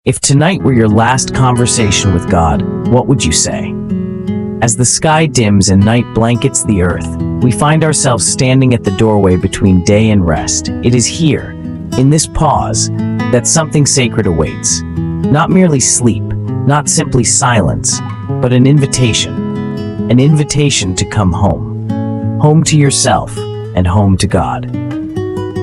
If tonight were your last conversation with God, what would you say? As the sky dims and night blankets the earth, we find ourselves standing at the doorway between day and rest. It is here, in this pause, that something sacred awaits. Not merely sleep, not simply silence, but an invitation. An invitation to come home. Home to yourself and home to God.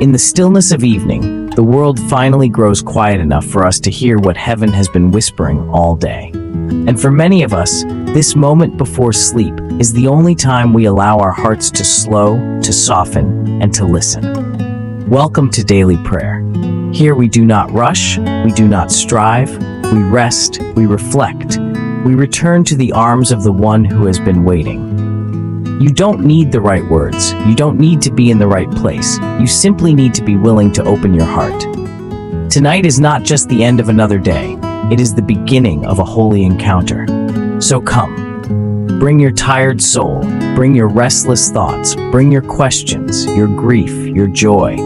In the stillness of evening, the world finally grows quiet enough for us to hear what heaven has been whispering all day. And for many of us, this moment before sleep is the only time we allow our hearts to slow, to soften, and to listen. Welcome to Daily Prayer. Here we do not rush, we do not strive, we rest, we reflect, we return to the arms of the one who has been waiting. You don't need the right words, you don't need to be in the right place, you simply need to be willing to open your heart. Tonight is not just the end of another day, it is the beginning of a holy encounter. So come, bring your tired soul, bring your restless thoughts, bring your questions, your grief, your joy,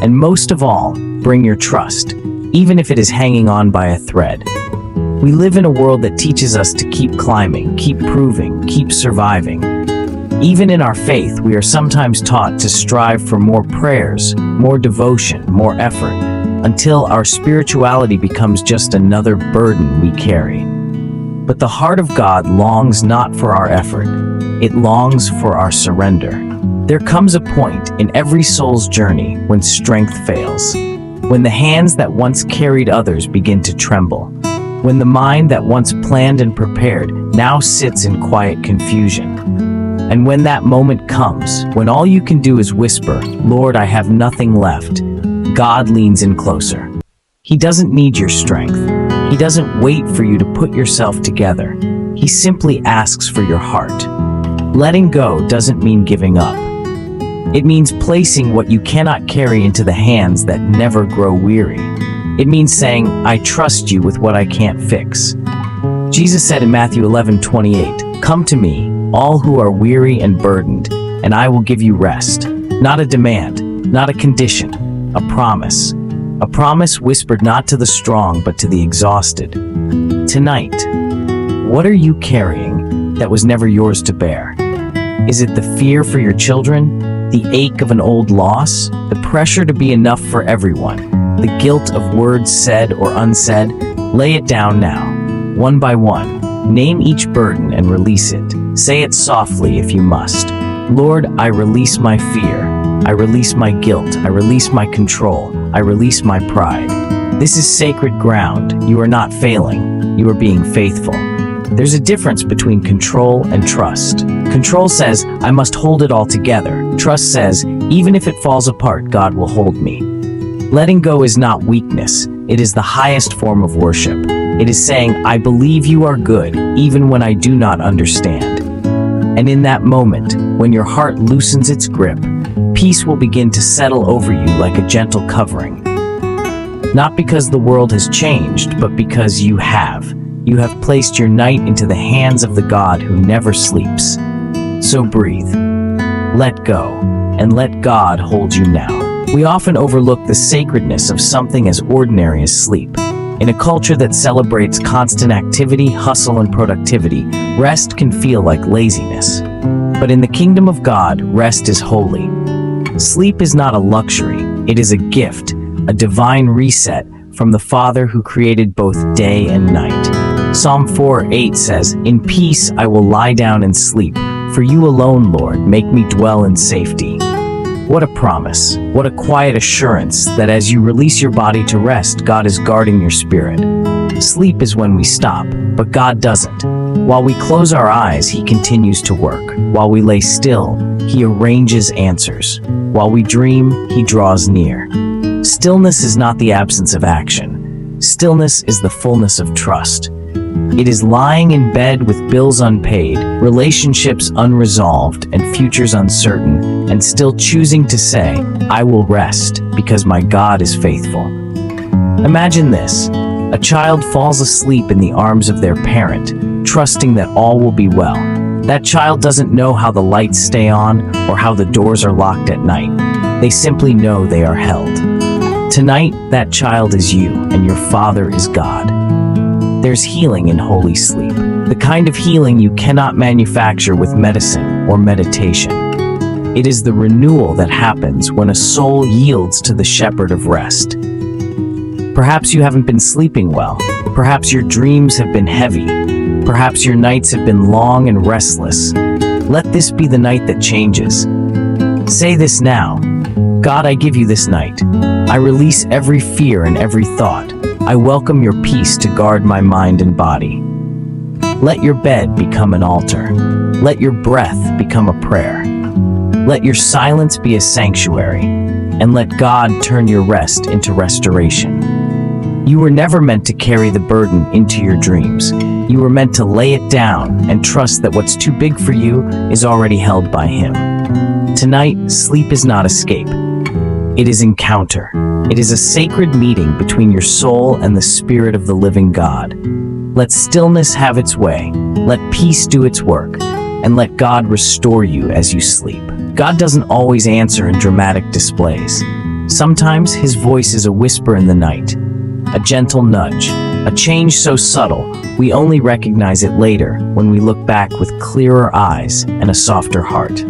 and most of all, bring your trust, even if it is hanging on by a thread. We live in a world that teaches us to keep climbing, keep proving, keep surviving. Even in our faith, we are sometimes taught to strive for more prayers, more devotion, more effort, until our spirituality becomes just another burden we carry. But the heart of God longs not for our effort, it longs for our surrender. There comes a point in every soul's journey when strength fails, when the hands that once carried others begin to tremble, when the mind that once planned and prepared now sits in quiet confusion. And when that moment comes, when all you can do is whisper, "Lord, I have nothing left," God leans in closer. He doesn't need your strength. He doesn't wait for you to put yourself together. He simply asks for your heart. Letting go doesn't mean giving up. It means placing what you cannot carry into the hands that never grow weary. It means saying, "I trust you with what I can't fix." Jesus said in Matthew 11:28, "Come to me, all who are weary and burdened, and I will give you rest." Not a demand, not a condition, a promise. A promise whispered not to the strong, but to the exhausted. Tonight, what are you carrying that was never yours to bear? Is it the fear for your children? The ache of an old loss? The pressure to be enough for everyone? The guilt of words said or unsaid? Lay it down now, one by one. Name each burden and release it. Say it softly if you must. Lord, I release my fear. I release my guilt. I release my control. I release my pride. This is sacred ground. You are not failing. You are being faithful. There's a difference between control and trust. Control says, I must hold it all together. Trust says, even if it falls apart, God will hold me. Letting go is not weakness. It is the highest form of worship. It is saying, I believe you are good, even when I do not understand. And in that moment, when your heart loosens its grip, peace will begin to settle over you like a gentle covering. Not because the world has changed, but because you have. You have placed your night into the hands of the God who never sleeps. So breathe, let go, and let God hold you now. We often overlook the sacredness of something as ordinary as sleep. In a culture that celebrates constant activity, hustle, and productivity, rest can feel like laziness. But in the kingdom of God, rest is holy. Sleep is not a luxury, it is a gift, a divine reset from the Father who created both day and night. Psalm 4:8 says, "In peace I will lie down and sleep, for you alone, Lord, make me dwell in safety." What a promise, what a quiet assurance that as you release your body to rest, God is guarding your spirit. Sleep is when we stop, but God doesn't. While we close our eyes, He continues to work. While we lay still, He arranges answers. While we dream, He draws near. Stillness is not the absence of action. Stillness is the fullness of trust. It is lying in bed with bills unpaid, relationships unresolved, and futures uncertain, and still choosing to say, I will rest because my God is faithful. Imagine this. A child falls asleep in the arms of their parent, trusting that all will be well. That child doesn't know how the lights stay on or how the doors are locked at night. They simply know they are held. Tonight, that child is you, and your Father is God. There's healing in holy sleep, the kind of healing you cannot manufacture with medicine or meditation. It is the renewal that happens when a soul yields to the shepherd of rest. Perhaps you haven't been sleeping well. Perhaps your dreams have been heavy. Perhaps your nights have been long and restless. Let this be the night that changes. Say this now. God, I give you this night. I release every fear and every thought. I welcome your peace to guard my mind and body. Let your bed become an altar. Let your breath become a prayer. Let your silence be a sanctuary. And let God turn your rest into restoration. You were never meant to carry the burden into your dreams. You were meant to lay it down and trust that what's too big for you is already held by Him. Tonight, sleep is not escape. It is encounter. It is a sacred meeting between your soul and the Spirit of the living God. Let stillness have its way. Let peace do its work. And let God restore you as you sleep. God doesn't always answer in dramatic displays. Sometimes His voice is a whisper in the night, a gentle nudge, a change so subtle we only recognize it later when we look back with clearer eyes and a softer heart.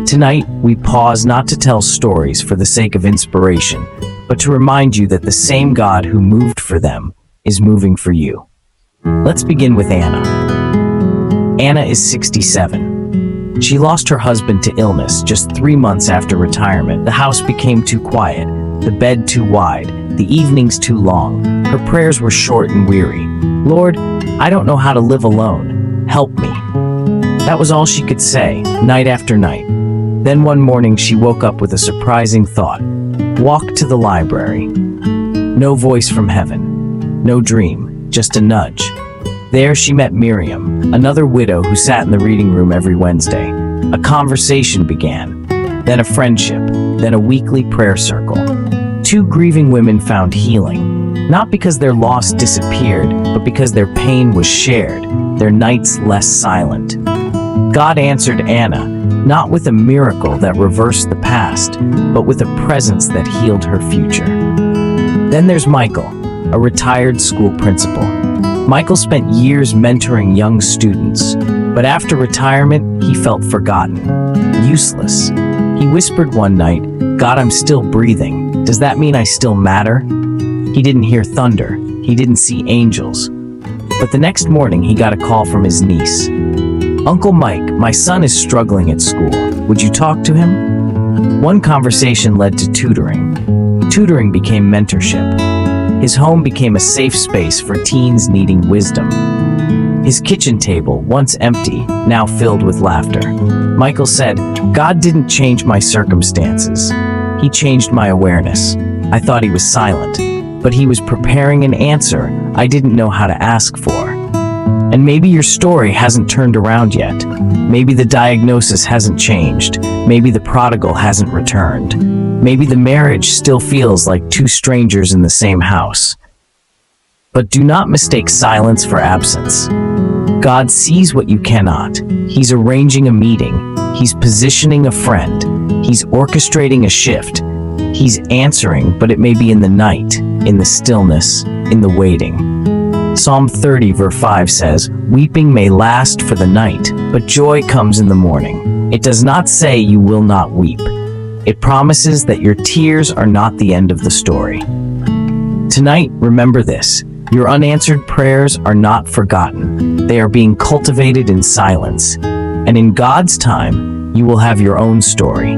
Tonight, we pause not to tell stories for the sake of inspiration, but to remind you that the same God who moved for them is moving for you. Let's begin with Anna. Anna is 67. She lost her husband to illness just 3 months after retirement. The house became too quiet, the bed too wide, the evenings too long. Her prayers were short and weary. Lord, I don't know how to live alone. Help me. That was all she could say, night after night. Then one morning she woke up with a surprising thought. Walk to the library. No voice from heaven. No dream, just a nudge. There she met Miriam, another widow who sat in the reading room every Wednesday. A conversation began, then a friendship, then a weekly prayer circle. 2 grieving women found healing, not because their loss disappeared, but because their pain was shared, their nights less silent. God answered Anna, not with a miracle that reversed the past, but with a presence that healed her future. Then there's Michael, a retired school principal. Michael spent years mentoring young students, but after retirement, he felt forgotten, useless. He whispered one night, God, I'm still breathing. Does that mean I still matter? He didn't hear thunder. He didn't see angels. But the next morning, he got a call from his niece. Uncle Mike, my son is struggling at school. Would you talk to him? One conversation led to tutoring. Tutoring became mentorship. His home became a safe space for teens needing wisdom. His kitchen table, once empty, now filled with laughter. Michael said, God didn't change my circumstances. He changed my awareness. I thought he was silent, but he was preparing an answer I didn't know how to ask for. And maybe your story hasn't turned around yet. Maybe the diagnosis hasn't changed. Maybe the prodigal hasn't returned. Maybe the marriage still feels like 2 strangers in the same house. But do not mistake silence for absence. God sees what you cannot. He's arranging a meeting. He's positioning a friend. He's orchestrating a shift. He's answering, but it may be in the night, in the stillness, in the waiting. Psalm 30 verse 5 says, Weeping may last for the night, but joy comes in the morning. It does not say you will not weep. It promises that your tears are not the end of the story. Tonight, remember this. Your unanswered prayers are not forgotten. They are being cultivated in silence. And in God's time, you will have your own story.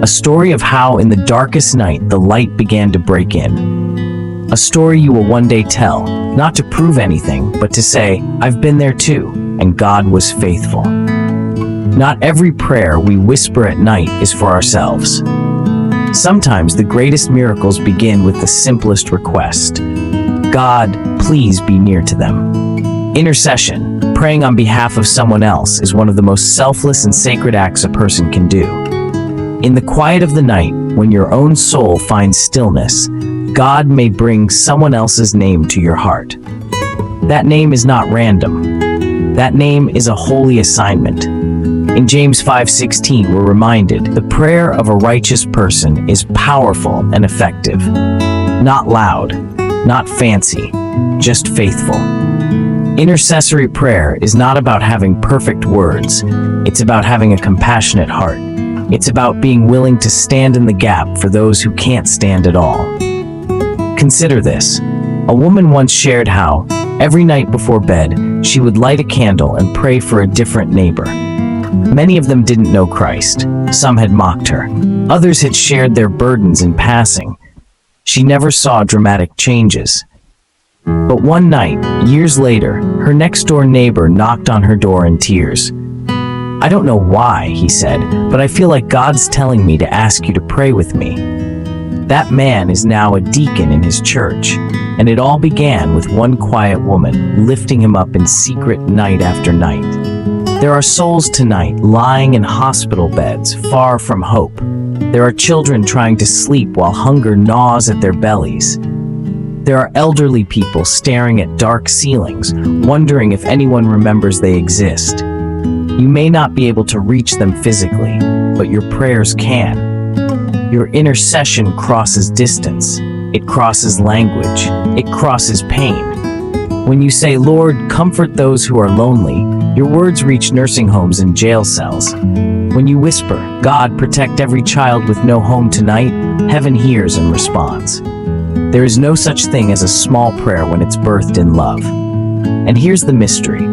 A story of how in the darkest night the light began to break in. A story you will one day tell, not to prove anything, but to say, I've been there too, and God was faithful. Not every prayer we whisper at night is for ourselves. Sometimes the greatest miracles begin with the simplest request. God, please be near to them. Intercession, praying on behalf of someone else, is one of the most selfless and sacred acts a person can do. In the quiet of the night, when your own soul finds stillness, God may bring someone else's name to your heart. That name is not random. That name is a holy assignment. In James 5:16, we're reminded, the prayer of a righteous person is powerful and effective. Not loud, not fancy, just faithful. Intercessory prayer is not about having perfect words. It's about having a compassionate heart. It's about being willing to stand in the gap for those who can't stand at all. Consider this. A woman once shared how, every night before bed, she would light a candle and pray for a different neighbor. Many of them didn't know Christ. Some had mocked her. Others had shared their burdens in passing. She never saw dramatic changes. But one night, years later, her next-door neighbor knocked on her door in tears. "I don't know why," he said, "but I feel like God's telling me to ask you to pray with me." That man is now a deacon in his church, and it all began with one quiet woman lifting him up in secret night after night. There are souls tonight lying in hospital beds, far from hope. There are children trying to sleep while hunger gnaws at their bellies. There are elderly people staring at dark ceilings, wondering if anyone remembers they exist. You may not be able to reach them physically, but your prayers can. Your intercession crosses distance. It crosses language. It crosses pain. When you say, "Lord, comfort those who are lonely," your words reach nursing homes and jail cells. When you whisper, "God, protect every child with no home tonight," heaven hears and responds. There is no such thing as a small prayer when it's birthed in love. And here's the mystery.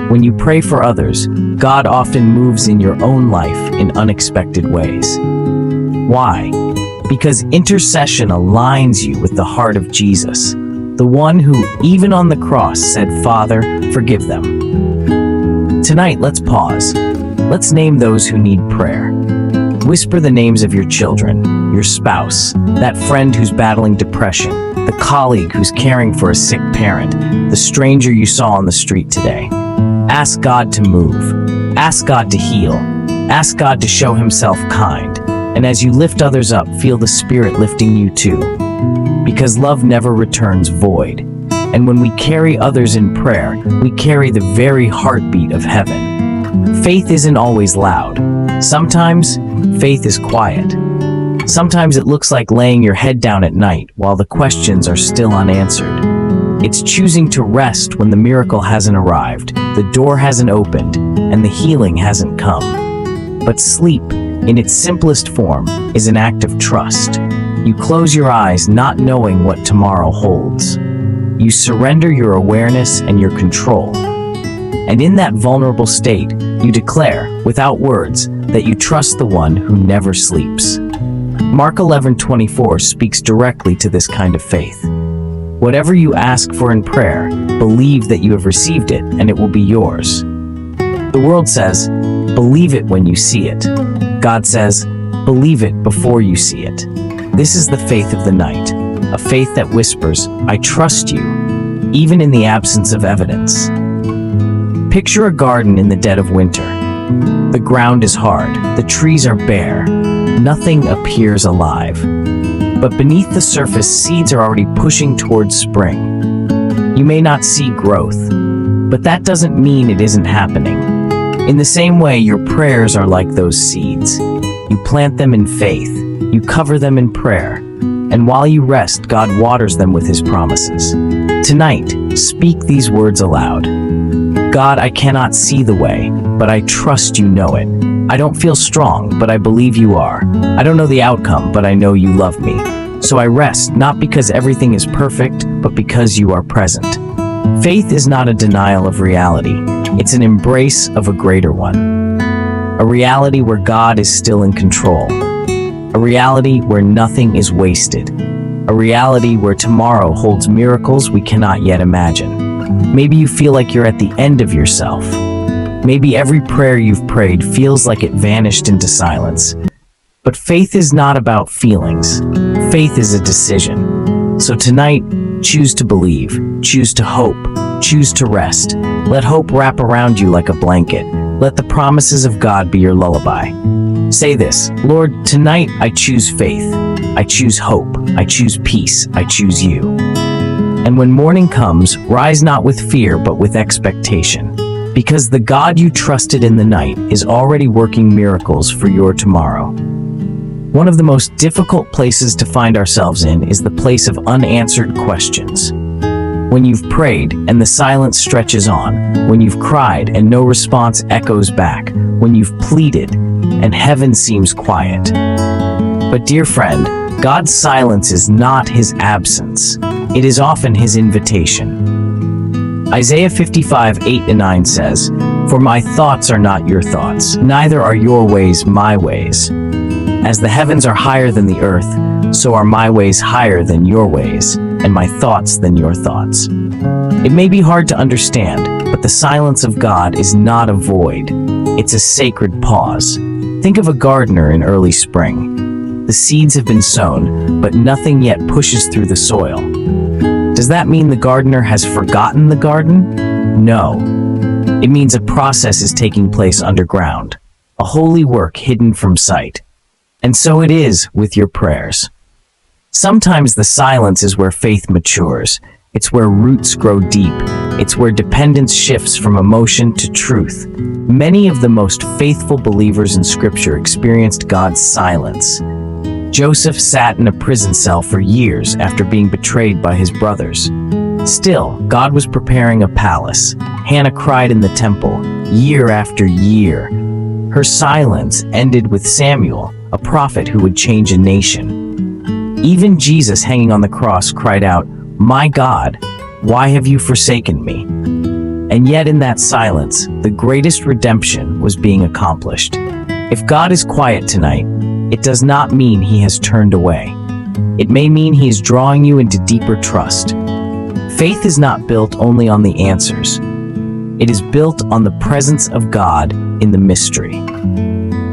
When you pray for others, God often moves in your own life in unexpected ways. Why? Because intercession aligns you with the heart of Jesus, the one who, even on the cross, said, "Father, forgive them." Tonight, let's pause. Let's name those who need prayer. Whisper the names of your children, your spouse, that friend who's battling depression, the colleague who's caring for a sick parent, the stranger you saw on the street today. Ask God to move. Ask God to heal. Ask God to show himself kind. And as you lift others up, feel the Spirit lifting you too. Because love never returns void. And when we carry others in prayer, we carry the very heartbeat of heaven. Faith isn't always loud. Sometimes, faith is quiet. Sometimes it looks like laying your head down at night while the questions are still unanswered. It's choosing to rest when the miracle hasn't arrived, the door hasn't opened, and the healing hasn't come. But sleep, in its simplest form, is an act of trust. You close your eyes not knowing what tomorrow holds. You surrender your awareness and your control. And in that vulnerable state, you declare, without words, that you trust the one who never sleeps. Mark 11:24 speaks directly to this kind of faith. Whatever you ask for in prayer, believe that you have received it and it will be yours. The world says, believe it when you see it. God says, believe it before you see it. This is the faith of the night, a faith that whispers, I trust you, even in the absence of evidence. Picture a garden in the dead of winter. The ground is hard, the trees are bare, nothing appears alive. But beneath the surface, seeds are already pushing towards spring. You may not see growth, but that doesn't mean it isn't happening. In the same way, your prayers are like those seeds. You plant them in faith, you cover them in prayer, and while you rest, God waters them with His promises. Tonight, speak these words aloud. God, I cannot see the way, but I trust you know it. I don't feel strong, but I believe you are. I don't know the outcome, but I know you love me. So I rest, not because everything is perfect, but because you are present. Faith is not a denial of reality. It's an embrace of a greater one. A reality where God is still in control. A reality where nothing is wasted. A reality where tomorrow holds miracles we cannot yet imagine. Maybe you feel like you're at the end of yourself. Maybe every prayer you've prayed feels like it vanished into silence. But faith is not about feelings. Faith is a decision. So tonight, choose to believe, choose to hope, choose to rest. Let hope wrap around you like a blanket. Let the promises of God be your lullaby. Say this, Lord, tonight I choose faith. I choose hope. I choose peace. I choose you. And when morning comes, rise not with fear, but with expectation. Because the God you trusted in the night is already working miracles for your tomorrow. One of the most difficult places to find ourselves in is the place of unanswered questions. When you've prayed and the silence stretches on, when you've cried and no response echoes back, when you've pleaded and heaven seems quiet. But dear friend, God's silence is not his absence. It is often his invitation. Isaiah 55:8-9 says, "For my thoughts are not your thoughts, neither are your ways my ways. As the heavens are higher than the earth, so are my ways higher than your ways, and my thoughts than your thoughts." It may be hard to understand, but the silence of God is not a void. It's a sacred pause. Think of a gardener in early spring. The seeds have been sown, but nothing yet pushes through the soil. Does that mean the gardener has forgotten the garden? No. It means a process is taking place underground, a holy work hidden from sight. And so it is with your prayers. Sometimes the silence is where faith matures. It's where roots grow deep. It's where dependence shifts from emotion to truth. Many of the most faithful believers in Scripture experienced God's silence. Joseph sat in a prison cell for years after being betrayed by his brothers. Still, God was preparing a palace. Hannah cried in the temple, year after year. Her silence ended with Samuel, a prophet who would change a nation. Even Jesus, hanging on the cross, cried out, "My God, why have you forsaken me?" And yet in that silence, the greatest redemption was being accomplished. If God is quiet tonight, it does not mean he has turned away. It may mean he is drawing you into deeper trust. Faith is not built only on the answers. It is built on the presence of God in the mystery.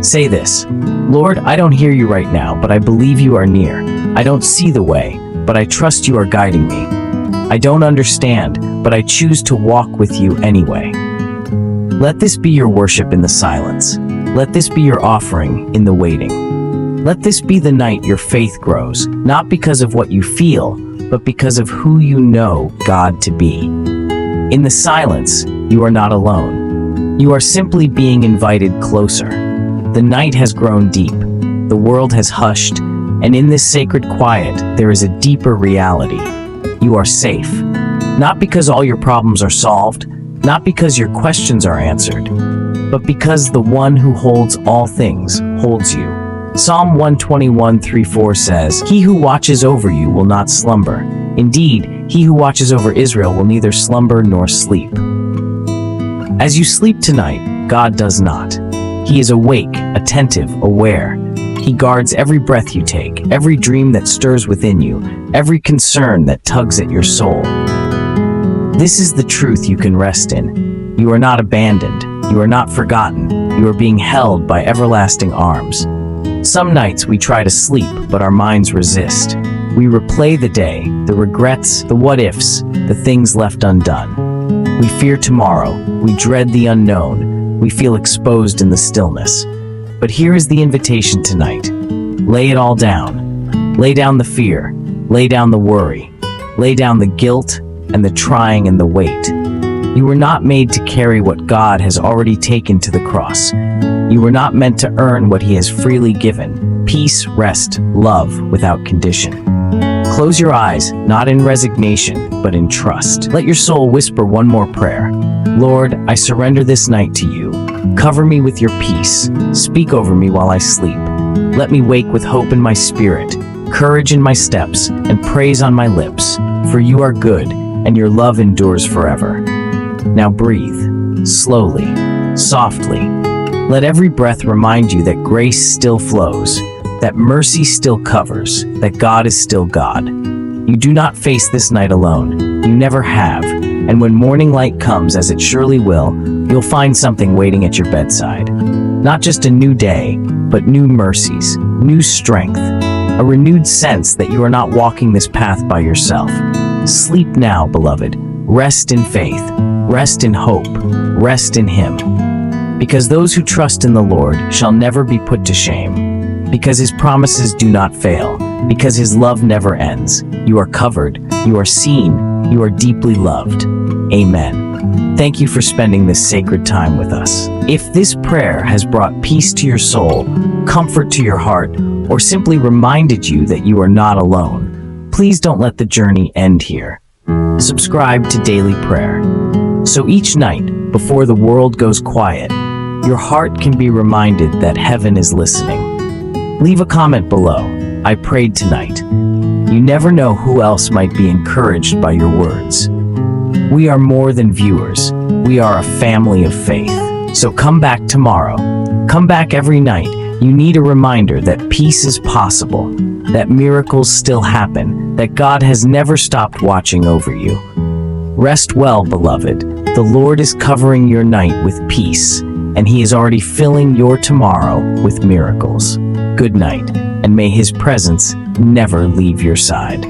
Say this: "Lord, I don't hear you right now, but I believe you are near. I don't see the way, but I trust you are guiding me. I don't understand, but I choose to walk with you anyway." Let this be your worship in the silence. Let this be your offering in the waiting. Let this be the night your faith grows, not because of what you feel, but because of who you know God to be. In the silence, you are not alone. You are simply being invited closer. The night has grown deep. The world has hushed. And in this sacred quiet, there is a deeper reality. You are safe. Not because all your problems are solved, not because your questions are answered, but because the one who holds all things holds you. Psalm 121:3-4 says, "He who watches over you will not slumber. Indeed, he who watches over Israel will neither slumber nor sleep." As you sleep tonight, God does not. He is awake, attentive, aware. He guards every breath you take, every dream that stirs within you, every concern that tugs at your soul. This is the truth you can rest in. You are not abandoned. You are not forgotten. You are being held by everlasting arms. Some nights we try to sleep, but our minds resist. We replay the day, the regrets, the what-ifs, the things left undone. We fear tomorrow. We dread the unknown. We feel exposed in the stillness. But here is the invitation tonight. Lay it all down. Lay down the fear. Lay down the worry. Lay down the guilt and the trying and the weight. You were not made to carry what God has already taken to the cross. You were not meant to earn what he has freely given: peace, rest, love without condition. Close your eyes, not in resignation, but in trust. Let your soul whisper one more prayer. Lord, I surrender this night to you. Cover me with your peace. Speak over me while I sleep. Let me wake with hope in my spirit, courage in my steps, and praise on my lips. For you are good, and your love endures forever. Now breathe, slowly, softly. Let every breath remind you that grace still flows, that mercy still covers, that God is still God. You do not face this night alone. You never have. And when morning light comes, as it surely will, you'll find something waiting at your bedside. Not just a new day, but new mercies, new strength, a renewed sense that you are not walking this path by yourself. Sleep now, beloved. Rest in faith. Rest in hope. Rest in him. Because those who trust in the Lord shall never be put to shame. Because his promises do not fail. because His love never ends. You are covered, you are seen, you are deeply loved. Amen. Thank you for spending this sacred time with us. If this prayer has brought peace to your soul, comfort to your heart, or simply reminded you that you are not alone, please don't let the journey end here. Subscribe to Daily Prayer, so each night, before the world goes quiet, your heart can be reminded that heaven is listening. Leave a comment below. I prayed tonight. You never know who else might be encouraged by your words. We are more than viewers. We are a family of faith. So come back tomorrow. Come back every night. You need a reminder that peace is possible, that miracles still happen, that God has never stopped watching over you. Rest well, beloved. The Lord is covering your night with peace, and He is already filling your tomorrow with miracles. Good night, and may His presence never leave your side.